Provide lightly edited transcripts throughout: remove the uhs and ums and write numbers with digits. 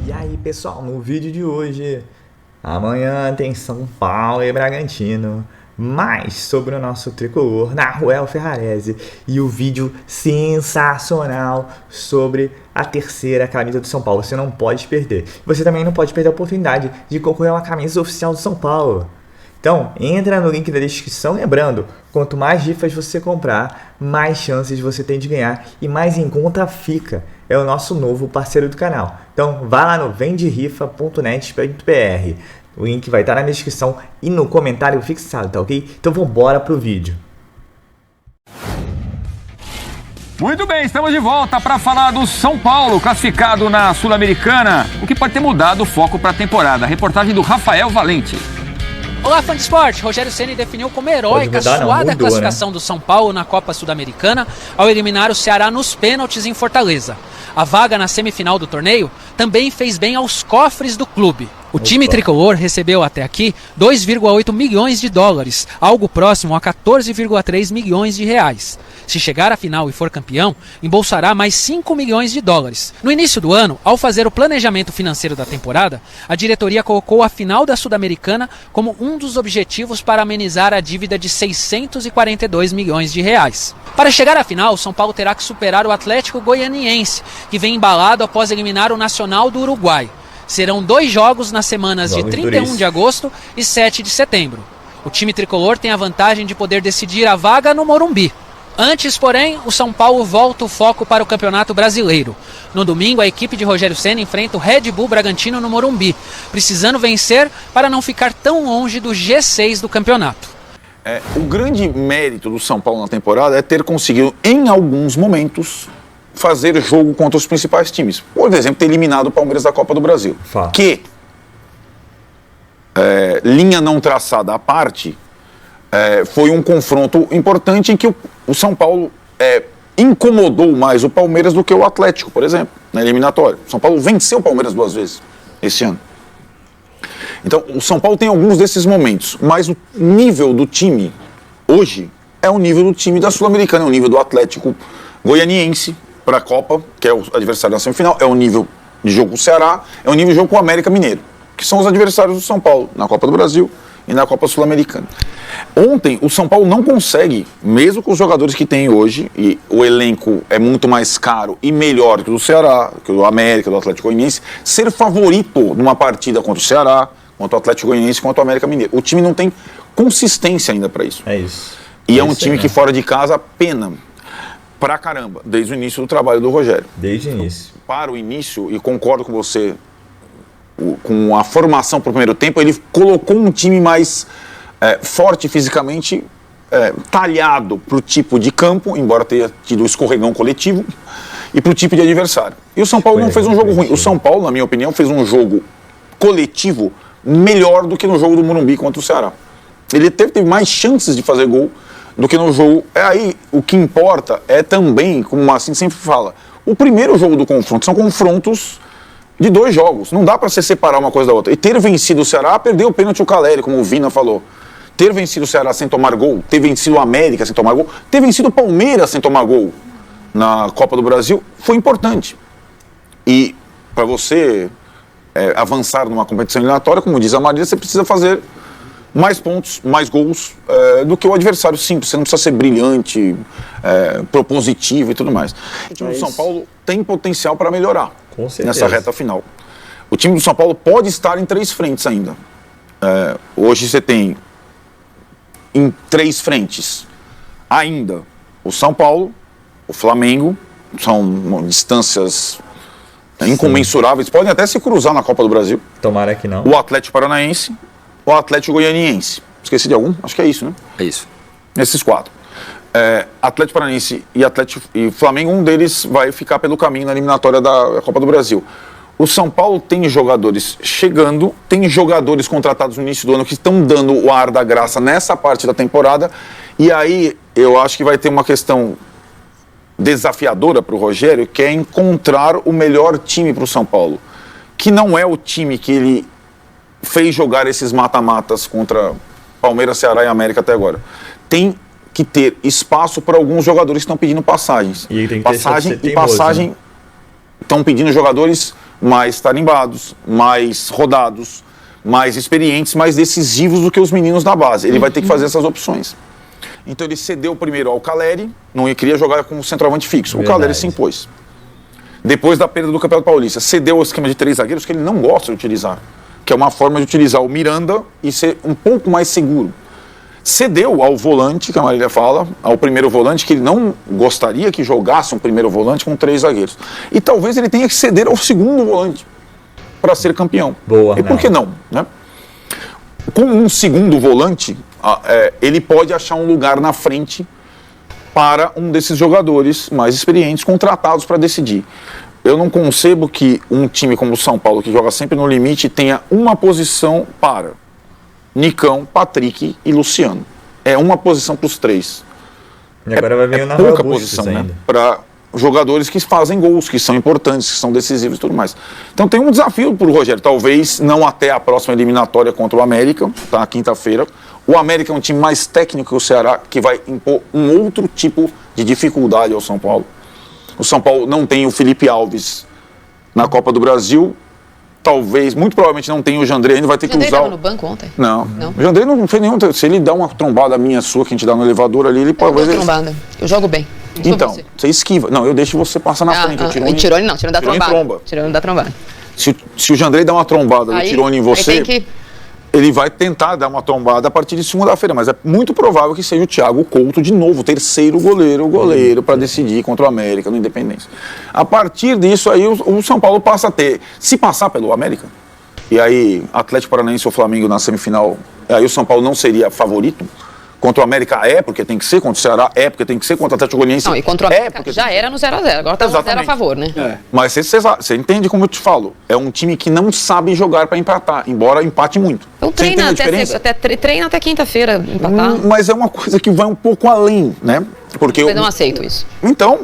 E aí pessoal, no vídeo de hoje, amanhã tem São Paulo e Bragantino, mais sobre o nosso tricolor, Nahuel Ferrarese, e o vídeo sensacional sobre a terceira camisa do São Paulo, você não pode perder. Você também não pode perder a oportunidade de concorrer a uma camisa oficial do São Paulo. Então, entra no link da descrição, lembrando, quanto mais rifas você comprar, mais chances você tem de ganhar e mais em conta fica. É o nosso novo parceiro do canal. Então, vá lá no venderifa.net.br. O link vai estar na descrição e no comentário fixado, tá ok? Então, vamos embora pro vídeo. Muito bem, estamos de volta para falar do São Paulo, classificado na Sul-Americana, o que pode ter mudado o foco para a temporada. A reportagem do Rafael Valente. Olá, fã de esporte! Rogério Ceni definiu como heróica a suada classificação do São Paulo na Copa Sul-Americana ao eliminar o Ceará nos pênaltis em Fortaleza. A vaga na semifinal do torneio também fez bem aos cofres do clube. O time tricolor recebeu até aqui 2,8 milhões de dólares, algo próximo a 14,3 milhões de reais. Se chegar à final e for campeão, embolsará mais 5 milhões de dólares. No início do ano, ao fazer o planejamento financeiro da temporada, a diretoria colocou a final da Sul-Americana como um dos objetivos para amenizar a dívida de 642 milhões de reais. Para chegar à final, São Paulo terá que superar o Atlético Goianiense, que vem embalado após eliminar o Nacional do Uruguai. Serão 2 jogos nas semanas de 31 de agosto e 7 de setembro. O time tricolor tem a vantagem de poder decidir a vaga no Morumbi. Antes, porém, o São Paulo volta o foco para o Campeonato Brasileiro. No domingo, a equipe de Rogério Ceni enfrenta o Red Bull Bragantino no Morumbi, precisando vencer para não ficar tão longe do G6 do campeonato. O grande mérito do São Paulo na temporada é ter conseguido, em alguns momentos, fazer jogo contra os principais times. Por exemplo, ter eliminado o Palmeiras da Copa do Brasil. Que, linha não traçada à parte, foi um confronto importante em que o São Paulo incomodou mais o Palmeiras do que o Atlético, por exemplo, na eliminatória. O São Paulo venceu o Palmeiras 2 vezes esse ano. Então, o São Paulo tem alguns desses momentos, mas o nível do time hoje é o nível do time da Sul-Americana, é o nível do Atlético Goianiense para a Copa, que é o adversário da semifinal, é o nível de jogo com o Ceará, é o nível de jogo com o América Mineiro, que são os adversários do São Paulo na Copa do Brasil e na Copa Sul-Americana. Ontem, o São Paulo não consegue, mesmo com os jogadores que tem hoje, e o elenco é muito mais caro e melhor que o do Ceará, que o do América, do Atlético Goianiense, ser favorito numa partida contra o Ceará, contra o Atlético Goianiense, contra o América Mineiro. O time não tem consistência ainda para isso. É isso. E é um time que fora de casa pena pra caramba, desde o início do trabalho do Rogério. Desde o início. Para o início, e concordo com você, com a formação para o primeiro tempo, ele colocou um time mais forte fisicamente, talhado para o tipo de campo, embora tenha tido o escorregão coletivo, e para o tipo de adversário. E o São Paulo não fez um jogo ruim. O São Paulo, na minha opinião, fez um jogo coletivo melhor do que no jogo do Morumbi contra o Ceará. Ele teve mais chances de fazer gol do que no jogo. Aí o que importa é também, como o Massim sempre fala, o primeiro jogo do confronto são confrontos de 2 jogos. Não dá para você separar uma coisa da outra. E ter vencido o Ceará, perdeu o pênalti o Caleri, como o Vina falou. Ter vencido o Ceará sem tomar gol, ter vencido o América sem tomar gol, ter vencido o Palmeiras sem tomar gol na Copa do Brasil foi importante. E para você avançar numa competição eliminatória, como diz a Maria, você precisa fazer mais pontos, mais gols do que o adversário simples. Você não precisa ser brilhante, propositivo e tudo mais. O time do São Paulo tem potencial para melhorar nessa reta final. O time do São Paulo pode estar em 3 frentes ainda. Hoje você tem em 3 frentes ainda o São Paulo, o Flamengo, são distâncias incomensuráveis, podem até se cruzar na Copa do Brasil. Tomara que não. O Atlético Paranaense, o Atlético Goianiense. Esqueci de algum? Acho que é isso, né? É isso. Esses 4. Atlético Paranaense e Flamengo, um deles vai ficar pelo caminho na eliminatória da Copa do Brasil. O São Paulo tem jogadores chegando, tem jogadores contratados no início do ano que estão dando o ar da graça nessa parte da temporada. E aí eu acho que vai ter uma questão desafiadora para o Rogério, que é encontrar o melhor time para o São Paulo, que não é o time que ele fez jogar esses mata-matas contra Palmeiras, Ceará e América até agora. Tem que ter espaço para alguns jogadores que estão pedindo passagens. E tem que passagem estão pedindo jogadores mais tarimbados, mais rodados, mais experientes, mais decisivos do que os meninos da base. Ele vai ter que fazer essas opções. Então ele cedeu primeiro ao Caleri, não queria jogar como centroavante fixo. O Caleri se impôs. Depois da perda do Campeonato Paulista, cedeu ao esquema de 3 zagueiros que ele não gosta de utilizar, que é uma forma de utilizar o Miranda e ser um pouco mais seguro. Cedeu ao volante, que a Marília fala, ao primeiro volante, que ele não gostaria que jogasse um primeiro volante com 3 zagueiros. E talvez ele tenha que ceder ao segundo volante para ser campeão. Boa, e por que não? Né? Com um segundo volante, ele pode achar um lugar na frente para um desses jogadores mais experientes, contratados para decidir. Eu não concebo que um time como o São Paulo, que joga sempre no limite, tenha uma posição para Nicão, Patrick e Luciano. É uma posição para os 3. E agora vai vir o pouca posição, né? Para jogadores que fazem gols, que são importantes, que são decisivos e tudo mais. Então tem um desafio para o Rogério, talvez não até a próxima eliminatória contra o América, tá, quinta-feira. O América é um time mais técnico que o Ceará, que vai impor um outro tipo de dificuldade ao São Paulo. O São Paulo não tem o Felipe Alves na Copa do Brasil, talvez, muito provavelmente não tem o Jandrei, ainda vai ter que usar... O Jandrei estava no banco ontem? Não. O Jandrei não fez nenhum... Se ele dá uma trombada minha sua, que a gente dá no elevador ali, ele pode... Trombada. Eu jogo bem. Então, você esquiva. Não, eu deixo você passar na frente. Tirone não, Tirone dá trombada. Tirone dá trombada. Se o Jandrei dá uma trombada do Tirone em você... Ele vai tentar dar uma trombada a partir de segunda-feira, mas é muito provável que seja o Thiago Couto de novo, terceiro goleiro para decidir contra o América no Independência. A partir disso aí o São Paulo passa a ter, se passar pelo América, e aí Atlético Paranaense ou Flamengo na semifinal, aí o São Paulo não seria favorito. Contra o América porque tem que ser, contra o Ceará porque tem que ser, contra o Atlético Goianiense não, e contra o América já era no 0x0, agora tá no 0 a favor, né? Mas você entende como eu te falo, é um time que não sabe jogar para empatar, embora empate muito. Então treina treina até quinta-feira empatar. Mas é uma coisa que vai um pouco além, né? Porque eu não aceito isso. Então,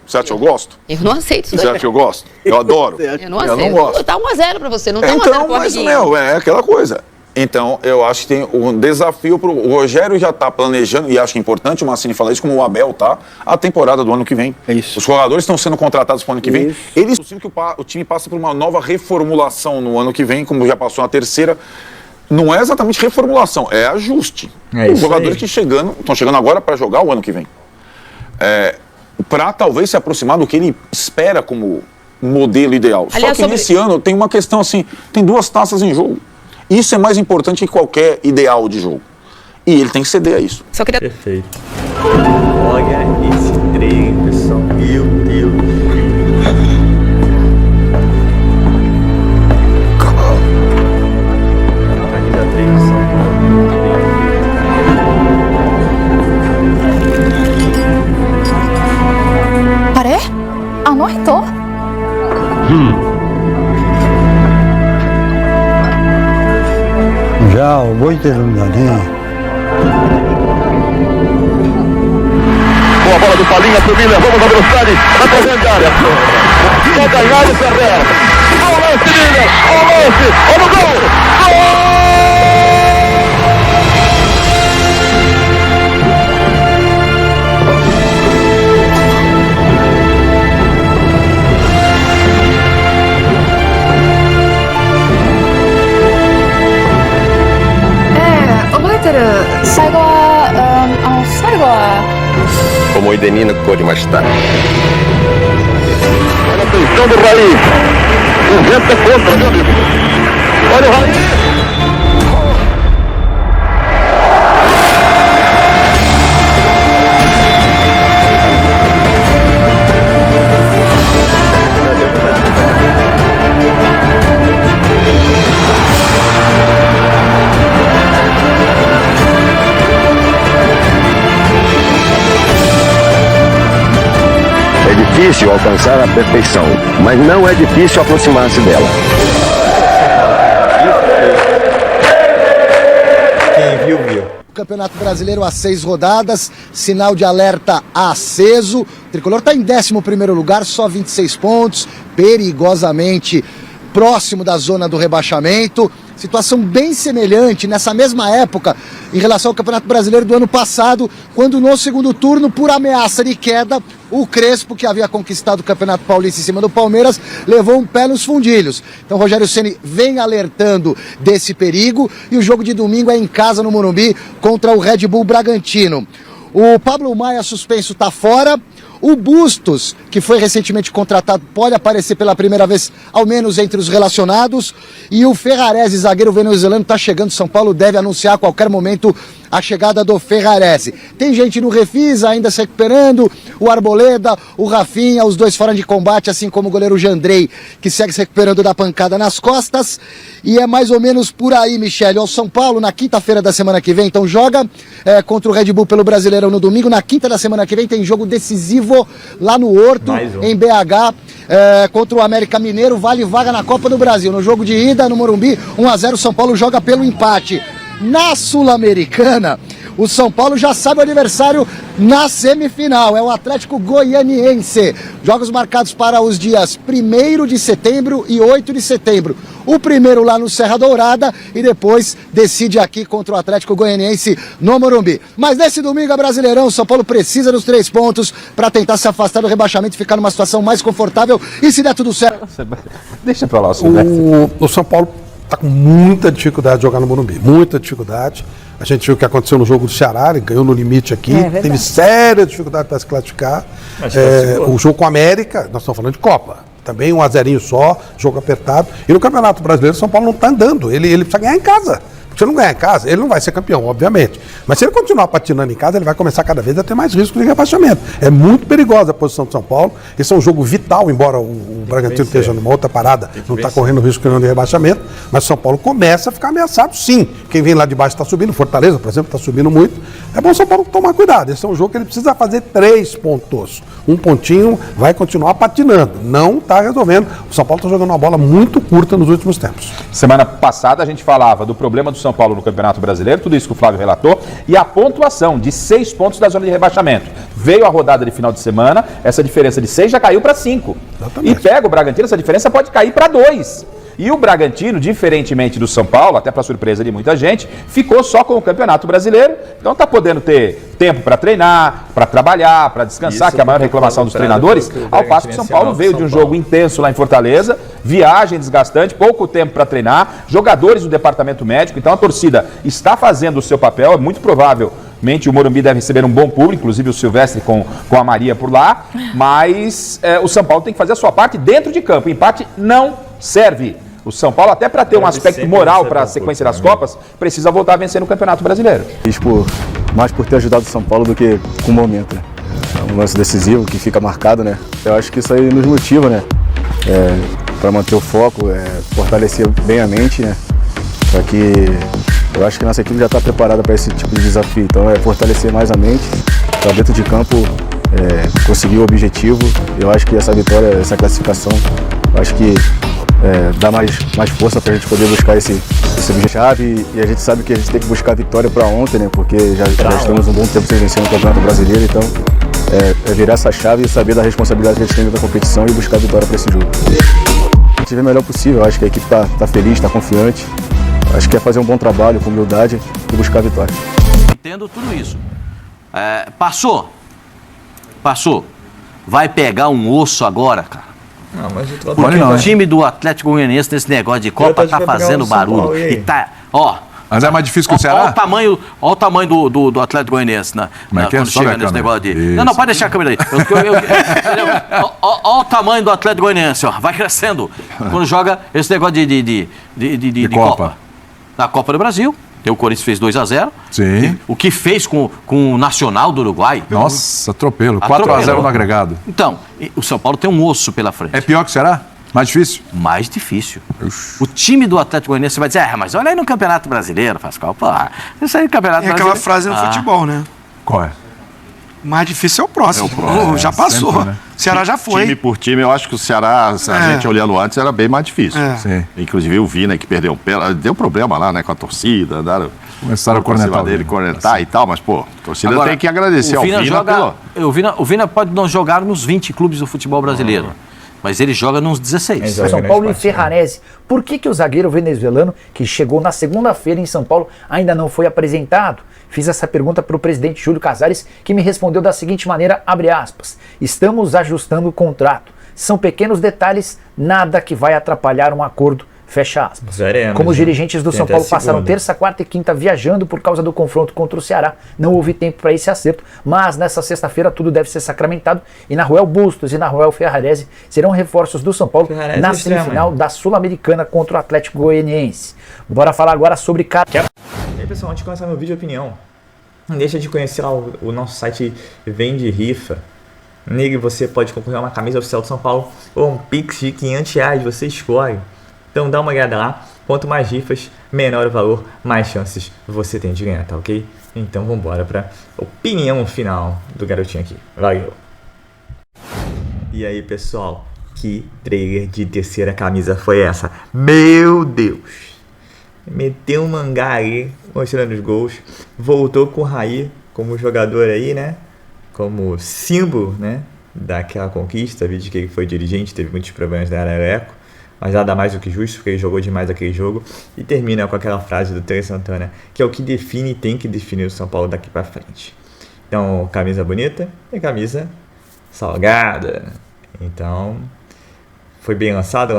você acha que eu gosto? Eu não aceito isso. Você acha que eu gosto? Eu adoro. Eu não aceito. Eu não gosto. Dá 1x0 pra você, não dá 1x0 pro amiguinho. Então, é aquela coisa. Então, eu acho que tem um desafio para o Rogério já está planejando, e acho que é importante o Mancini falar isso, como o Abel tá, a temporada do ano que vem. É isso. Os jogadores estão sendo contratados para o ano que vem. Eles possível que o time passe por uma nova reformulação no ano que vem, como já passou na terceira. Não é exatamente reformulação, é ajuste. Os jogadores que estão chegando agora para jogar o ano que vem. Para talvez se aproximar do que ele espera como modelo ideal. Aliás, só que nesse ano tem uma questão assim, tem 2 taças em jogo. Isso é mais importante que qualquer ideal de jogo. E ele tem que ceder a isso. Só queria... Perfeito. Olha esse treino, pessoal. Meu Deus. ¿Paré? ¿No esto? Ya, voy de Lundané. Boa bola do Palinha pro Miller, vamos na velocidade, na grande área. Vai ganhar e Ferreira. Olha o lance, Miller, olha o lance, olha o gol! Gol! Como o Idenino pôde mais tarde. Olha a atenção do Raí. O vento é contra, meu amigo. Olha o Raí. É difícil alcançar a perfeição, mas não é difícil aproximar-se dela. Quem viu, viu. O Campeonato Brasileiro às 6 rodadas, sinal de alerta aceso. O Tricolor está em 11º lugar, só 26 pontos, perigosamente próximo da zona do rebaixamento. situação bem semelhante nessa mesma época em relação ao Campeonato Brasileiro do ano passado, quando no segundo turno, por ameaça de queda, o Crespo, que havia conquistado o Campeonato Paulista em cima do Palmeiras, levou um pé nos fundilhos. Então Rogério Ceni vem alertando desse perigo e o jogo de domingo é em casa no Morumbi contra o Red Bull Bragantino. O Pablo Maia suspenso está fora. O Bustos, que foi recentemente contratado, pode aparecer pela primeira vez, ao menos entre os relacionados. E o Ferrarese, zagueiro venezuelano, está chegando. São Paulo deve anunciar a qualquer momento a chegada do Ferrarese. Tem gente no Refis ainda se recuperando, o Arboleda, o Rafinha, os dois fora de combate, assim como o goleiro Jandrei, que segue se recuperando da pancada nas costas. E é mais ou menos por aí, Michele. O São Paulo, na quinta-feira da semana que vem, então joga contra o Red Bull pelo Brasileirão no domingo. Na quinta da semana que vem tem jogo decisivo lá no Horto, em BH, contra o América Mineiro, vale vaga na Copa do Brasil. No jogo de ida, no Morumbi, 1-0, São Paulo joga pelo empate. Na Sul-Americana, o São Paulo já sabe o adversário na semifinal, é o Atlético Goianiense. Jogos marcados para os dias 1º de setembro e 8 de setembro. O primeiro lá no Serra Dourada e depois decide aqui contra o Atlético Goianiense no Morumbi. Mas nesse domingo é Brasileirão, o São Paulo precisa dos 3 pontos para tentar se afastar do rebaixamento e ficar numa situação mais confortável. E se der tudo certo... Deixa pra lá, o São Paulo está com muita dificuldade de jogar no Morumbi, muita dificuldade. A gente viu o que aconteceu no jogo do Ceará, ele ganhou no limite aqui, teve séria dificuldade para se classificar. O jogo com a América, nós estamos falando de Copa, também 1-0 só, jogo apertado. E no Campeonato Brasileiro, São Paulo não está andando, ele precisa ganhar em casa. Se ele não ganhar em casa, ele não vai ser campeão, obviamente. Mas se ele continuar patinando em casa, ele vai começar cada vez a ter mais risco de rebaixamento. É muito perigosa a posição de São Paulo. Esse é um jogo vital, embora o Bragantino esteja numa outra parada, não está correndo risco de rebaixamento. Mas o São Paulo começa a ficar ameaçado, sim. Quem vem lá de baixo está subindo, Fortaleza, por exemplo, está subindo muito. É bom o São Paulo tomar cuidado. Esse é um jogo que ele precisa fazer 3 pontos. Um pontinho vai continuar patinando. Não está resolvendo. O São Paulo está jogando uma bola muito curta nos últimos tempos. Semana passada a gente falava do problema do São Paulo no Campeonato Brasileiro, tudo isso que o Flávio relatou, e a pontuação de 6 pontos da zona de rebaixamento. Veio a rodada de final de semana, essa diferença de 6 já caiu para 5. E pega o Bragantino, essa diferença pode cair para 2. E o Bragantino, diferentemente do São Paulo, até para surpresa de muita gente, ficou só com o Campeonato Brasileiro, então está podendo ter tempo para treinar, para trabalhar, para descansar, que é a maior reclamação dos treinadores, ao passo que o São Paulo veio de um jogo intenso lá em Fortaleza, viagem desgastante, pouco tempo para treinar, jogadores do departamento médico, então a torcida está fazendo o seu papel, é muito provavelmente o Morumbi deve receber um bom público, inclusive o Silvestre com a Maria por lá, mas o São Paulo tem que fazer a sua parte dentro de campo, o empate não serve. O São Paulo, até para ter um aspecto moral para a sequência das Copas, precisa voltar a vencer no Campeonato Brasileiro. Mais por ter ajudado o São Paulo do que com o momento, né? É um lance decisivo que fica marcado, né? Eu acho que isso aí nos motiva, né? Para manter o foco, fortalecer bem a mente, né? Só que eu acho que nossa equipe já está preparada para esse tipo de desafio. Então é fortalecer mais a mente, para dentro de campo conseguir o objetivo. Eu acho que essa vitória, essa classificação, eu acho que dá mais força para a gente poder buscar esse objetivo. E a gente sabe que a gente tem que buscar a vitória para ontem, né? Porque já estamos um bom tempo sem vencer no Campeonato Brasileiro. Então é virar essa chave e saber da responsabilidade que a gente tem da competição e buscar a vitória para esse jogo. A gente vê o melhor possível. Eu acho que a equipe está feliz, está confiante. Acho que é fazer um bom trabalho com humildade e buscar a vitória. Entendo tudo isso. Passou. Vai pegar um osso agora, cara. Não, mas porque o time do Atlético Goianiense nesse negócio de Copa tá fazendo barulho. E tá, mas é mais difícil que o Ceará? Olha o tamanho do Atlético Goianiense quando chega nesse negócio de... Isso. Não, pode deixar a câmera aí. Olha o tamanho do Atlético Goianiense, vai crescendo. Quando joga esse negócio de Copa. Na Copa do Brasil. O Corinthians fez 2-0. Sim. O que fez com o Nacional do Uruguai? Nossa, atropelo. 4-0 no agregado. Então, o São Paulo tem um osso pela frente. É pior que o Ceará? Mais difícil? Mais difícil. O time do Atlético Goianiense vai dizer, mas olha aí no Campeonato Brasileiro, Pascoal. Pô, isso aí no Campeonato Brasileiro. É aquela frase no futebol, né? Qual é? Mais difícil é o próximo. Já passou. Sempre, né? Ceará já foi. Time por time, eu acho que o Ceará, a gente olhando antes, era bem mais difícil. Sim. Inclusive o Vina, que perdeu deu problema lá, né, com a torcida, começaram a cornetar e tal, mas, pô, a torcida tem que agradecer ao Vina O Vina pode não jogar nos 20 clubes do futebol brasileiro. Mas ele joga nos 16. São Paulo e Ferrarese. Por que o zagueiro venezuelano, que chegou na segunda-feira em São Paulo, ainda não foi apresentado? Fiz essa pergunta para o presidente Júlio Casares, que me respondeu da seguinte maneira, abre aspas, estamos ajustando o contrato. São pequenos detalhes, nada que vai atrapalhar um acordo, fecha aspas. Como os dirigentes do São Paulo passaram terça, quarta e quinta viajando por causa do confronto contra o Ceará, não houve tempo para esse acerto, mas nessa sexta-feira tudo deve ser sacramentado e Naruel Bustos e Naruel Ferrarese serão reforços do São Paulo na semifinal da Sul-Americana contra o Atlético Goianiense. Bora falar agora sobre... E aí, pessoal, antes de começar meu vídeo de opinião, não deixa de conhecer lá o nosso site Vende Rifa. Nele você pode concorrer a uma camisa oficial do São Paulo ou um Pix de R$500, você escolhe. Então dá uma olhada lá, quanto mais rifas, menor o valor, mais chances você tem de ganhar, tá ok? Então vambora pra opinião final do garotinho aqui. Valeu! E aí, pessoal, que trailer de terceira camisa foi essa? Meu Deus! Meteu um mangá aí, mostrando os gols, voltou com o Raí como jogador aí, né? Como símbolo, né? Daquela conquista, vídeo que ele foi dirigente, teve muitos problemas na Areleco, mas nada mais do que justo, porque ele jogou demais aquele jogo, e termina com aquela frase do Tele Santana, que é o que define e tem que definir o São Paulo daqui pra frente. Então, camisa bonita e camisa salgada. Então, foi bem lançado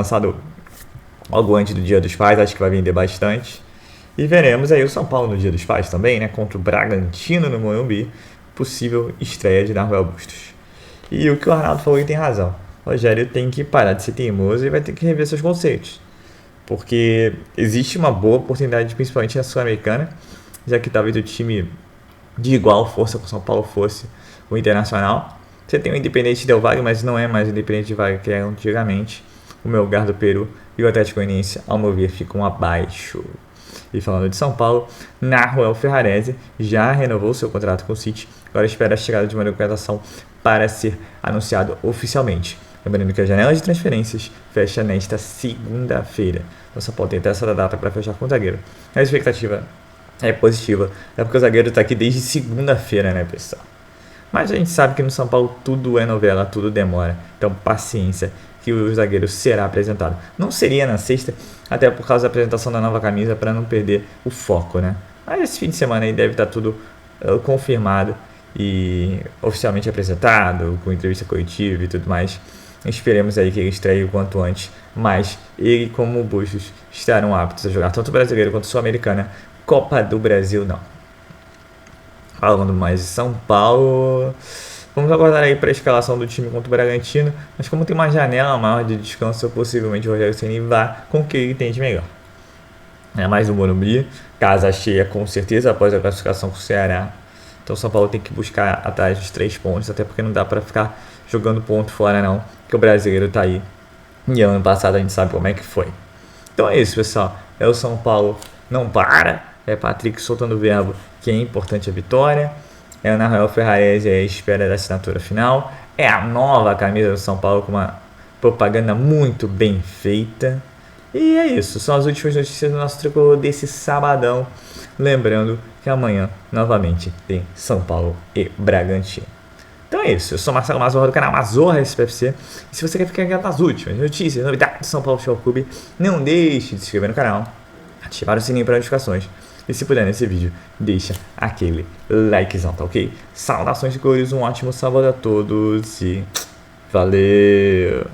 logo antes do Dia dos Pais, acho que vai vender bastante. E veremos aí o São Paulo no Dia dos Pais também, né? Contra o Bragantino no Morumbi, possível estreia de Naruel Bustos. E o que o Arnaldo falou aí tem razão. O Rogério tem que parar de ser teimoso e vai ter que rever seus conceitos. Porque existe uma boa oportunidade, principalmente na Sul-Americana, já que talvez o time de igual força com o São Paulo fosse o Internacional. Você tem o Independente Del Valle, mas não é mais o Independente Del Valle que era antigamente. O Melgar do Peru e o Atlético Goianiense, ao meu ver, ficam abaixo. E falando de São Paulo, Naruel Ferrarese já renovou seu contrato com o City. Agora espera a chegada de uma negociação para ser anunciado oficialmente. Lembrando que a janela de transferências fecha nesta segunda-feira. O São Paulo tem até essa data para fechar com o zagueiro. A expectativa é positiva, é porque o zagueiro está aqui desde segunda-feira, né, pessoal? Mas a gente sabe que no São Paulo tudo é novela, tudo demora. Então paciência, que o zagueiro será apresentado. Não seria na sexta, até por causa da apresentação da nova camisa, para não perder o foco, né? Mas esse fim de semana aí deve estar tudo confirmado e oficialmente apresentado, com entrevista coletiva e tudo mais. Esperemos aí que ele estreie o quanto antes, mas ele como o Bustos estarão aptos a jogar tanto o brasileiro quanto a Sul-Americana. Copa do Brasil não. Falando mais de São Paulo, vamos aguardar aí para a escalação do time contra o Bragantino, mas como tem uma janela maior de descanso, possivelmente o Rogério Ceni vá com o que ele tem de melhor. É mais um Morumbi, casa cheia com certeza após a classificação com o Ceará. Então o São Paulo tem que buscar atrás dos 3 pontos, até porque não dá para ficar jogando ponto fora não, que o brasileiro tá aí. E ano passado a gente sabe como é que foi. Então é isso, pessoal. É o São Paulo não para. É Patrick soltando o verbo que é importante a vitória. É o Naruel Ferrarese à espera da assinatura final. É a nova camisa do São Paulo com uma propaganda muito bem feita. E é isso. São as últimas notícias do nosso tricolor desse sabadão. Lembrando que amanhã, novamente, tem São Paulo e Bragantino. Então é isso, eu sou Marcelo Mazorra do canal Mazorra SPFC. E se você quer ficar ligado nas últimas notícias, novidades do São Paulo Futebol Clube, não deixe de se inscrever no canal, ativar o sininho para notificações. E se puder nesse vídeo, deixa aquele likezão, tá ok? Saudações de cores, um ótimo sábado a todos e valeu!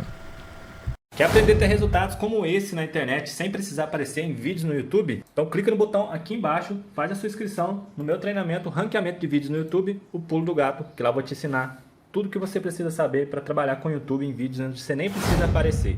Quer aprender a ter resultados como esse na internet sem precisar aparecer em vídeos no YouTube? Então clica no botão aqui embaixo, faz a sua inscrição no meu treinamento, ranqueamento de vídeos no YouTube, o Pulo do Gato, que lá eu vou te ensinar tudo o que você precisa saber para trabalhar com o YouTube em vídeos onde você nem precisa aparecer.